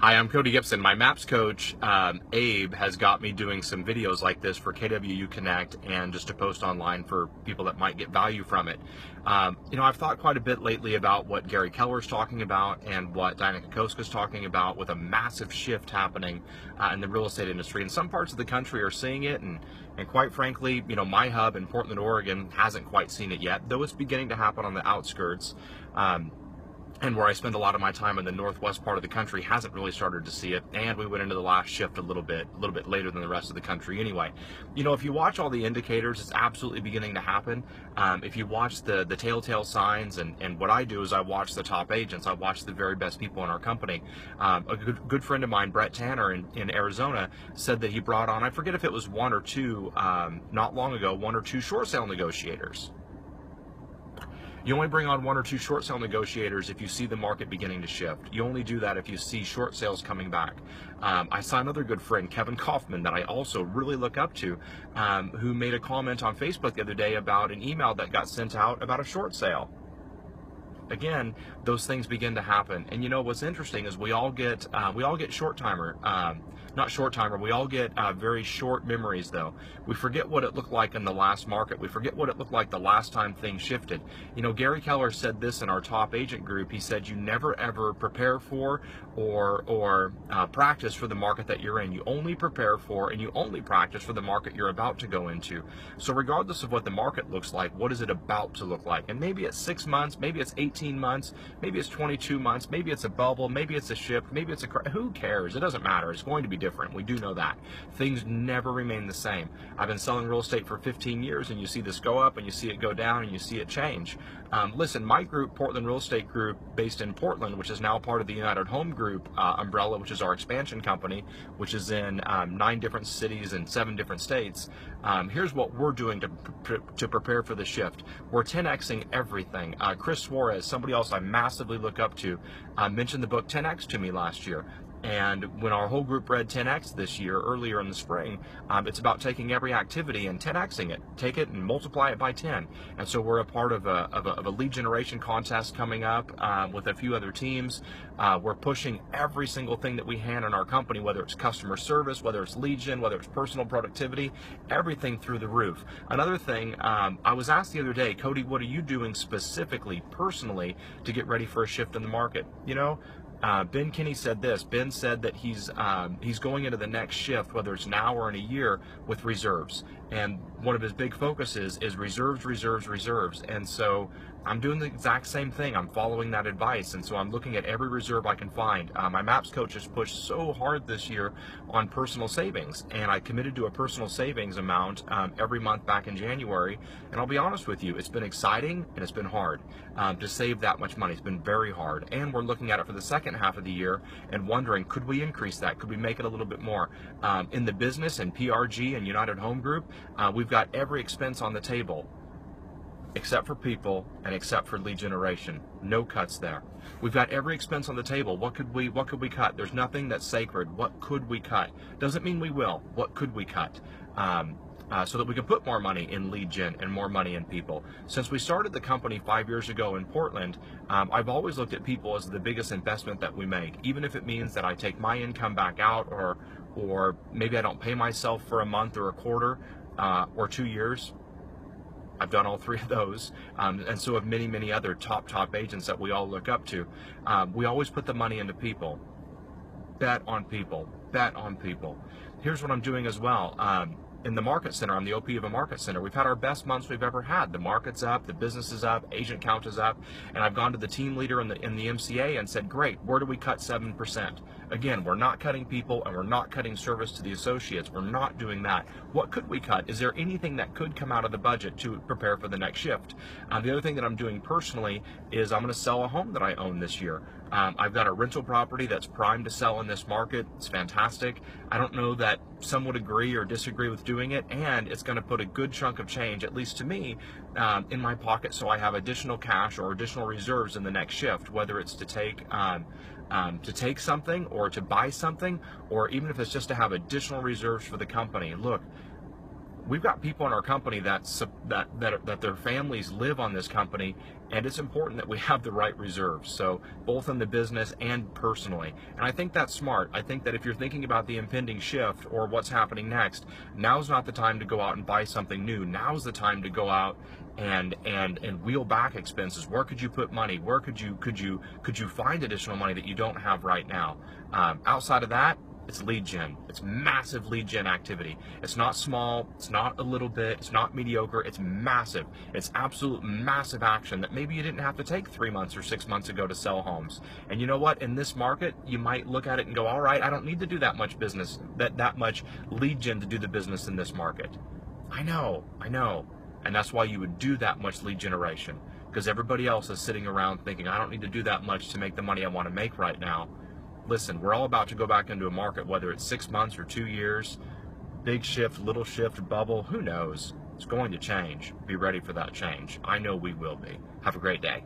Hi, I'm Cody Gibson. My MAPS coach, Abe, has got me doing some videos like this for KWU Connect and just to post online for people that might get value from it. I've thought quite a bit lately about what Gary Keller's talking about and what Diana Kokoska's talking about with a massive shift happening in the real estate industry. And some parts of the country are seeing it, and quite frankly, my hub in Portland, Oregon hasn't quite seen it yet, though it's beginning to happen on the outskirts. And where I spend a lot of my time in the northwest part of the country hasn't really started to see it, and we went into the last shift a little bit later than the rest of the country anyway. If you watch all the indicators, it's absolutely beginning to happen. If you watch the telltale signs, and what I do is I watch the top agents, I watch the very best people in our company. A good friend of mine, Brett Tanner in Arizona, said that he brought on, I forget if it was one or two, not long ago, one or two short sale negotiators. You only bring on one or two short sale negotiators if you see the market beginning to shift. You only do that if you see short sales coming back. I saw another good friend, Kevin Kaufman, that I also really look up to, who made a comment on Facebook the other day about an email that got sent out about a short sale. Again, those things begin to happen. And what's interesting is we all get short timer. Not short timer, we all get very short memories though. We forget what it looked like in the last market. We forget what it looked like the last time things shifted. Gary Keller said this in our top agent group. He said, you never ever prepare for or practice for the market that you're in. You only prepare for and you only practice for the market you're about to go into. So regardless of what the market looks like, what is it about to look like? And maybe it's 6 months, maybe it's 18 months, maybe it's 22 months, maybe it's a bubble, maybe it's a shift, maybe it's who cares? It doesn't matter. It's going to be different. We do know that. Things never remain the same. I've been selling real estate for 15 years, and you see this go up and you see it go down and you see it change. Listen, my group, Portland Real Estate Group, based in Portland, which is now part of the United Home Group umbrella, which is our expansion company, which is in 9 different cities and 7 different states. Here's what we're doing to prepare for the shift. We're 10Xing everything. Chris Suarez, somebody else I massively look up to, mentioned the book 10X to me last year. And when our whole group read 10X this year, earlier in the spring, it's about taking every activity and 10Xing it. Take it and multiply it by 10. And so we're a part of a lead generation contest coming up with a few other teams. We're pushing every single thing that we hand in our company, whether it's customer service, whether it's lead gen, whether it's personal productivity, everything through the roof. Another thing, I was asked the other day, Cody, what are you doing specifically, personally, to get ready for a shift in the market? Ben Kinney said this. Ben said that he's going into the next shift, whether it's now or in a year, with reserves. And one of his big focuses is reserves, reserves, reserves. And so I'm doing the exact same thing. I'm following that advice. And so I'm looking at every reserve I can find. My MAPS coach has pushed so hard this year on personal savings. And I committed to a personal savings amount every month back in January. And I'll be honest with you, it's been exciting and it's been hard to save that much money. It's been very hard. And we're looking at it for the second half of the year and wondering, could we increase that? Could we make it a little bit more? In the business and PRG and United Home Group, we've got every expense on the table except for people and except for lead generation. No cuts there. We've got every expense on the table. What could we cut? There's nothing that's sacred. What could we cut? Doesn't mean we will. What could we cut? So that we can put more money in lead gen and more money in people. Since we started the company 5 years ago in Portland, I've always looked at people as the biggest investment that we make, even if it means that I take my income back out, or maybe I don't pay myself for a month or a quarter or 2 years. I've done all 3 of those, and so have many, many other top agents that we all look up to. We always put the money into people. Bet on people. Bet on people. Here's what I'm doing as well. In the market center, I'm the OP of a market center. We've had our best months we've ever had. The market's up, the business is up, agent count is up, and I've gone to the team leader in the MCA and said, great, where do we cut 7%? Again, we're not cutting people and we're not cutting service to the associates. We're not doing that. What could we cut? Is there anything that could come out of the budget to prepare for the next shift? The other thing that I'm doing personally is I'm going to sell a home that I own this year. I've got a rental property that's primed to sell in this market. It's fantastic. I don't know that some would agree or disagree with doing it, and it's going to put a good chunk of change, at least to me, in my pocket, so I have additional cash or additional reserves in the next shift, whether it's to take something or to buy something, or even if it's just to have additional reserves for the company. Look, we've got people in our company that their families live on this company, and it's important that we have the right reserves, so both in the business and personally. And I think that's smart. I think that if you're thinking about the impending shift or what's happening next, now's not the time to go out and buy something new. Now's the time to go out and wheel back expenses. Where could you put money? Where could you find additional money that you don't have right now? Outside of that, it's lead gen. It's massive lead gen activity. It's not small. It's not a little bit. It's not mediocre. It's massive. It's absolute massive action that maybe you didn't have to take 3 months or 6 months ago to sell homes. And you know what? In this market, you might look at it and go, all right, I don't need to do that much business, that much lead gen to do the business in this market. I know. And that's why you would do that much lead generation, because everybody else is sitting around thinking, I don't need to do that much to make the money I want to make right now. Listen, we're all about to go back into a market, whether it's 6 months or 2 years, big shift, little shift, bubble, who knows? It's going to change. Be ready for that change. I know we will be. Have a great day.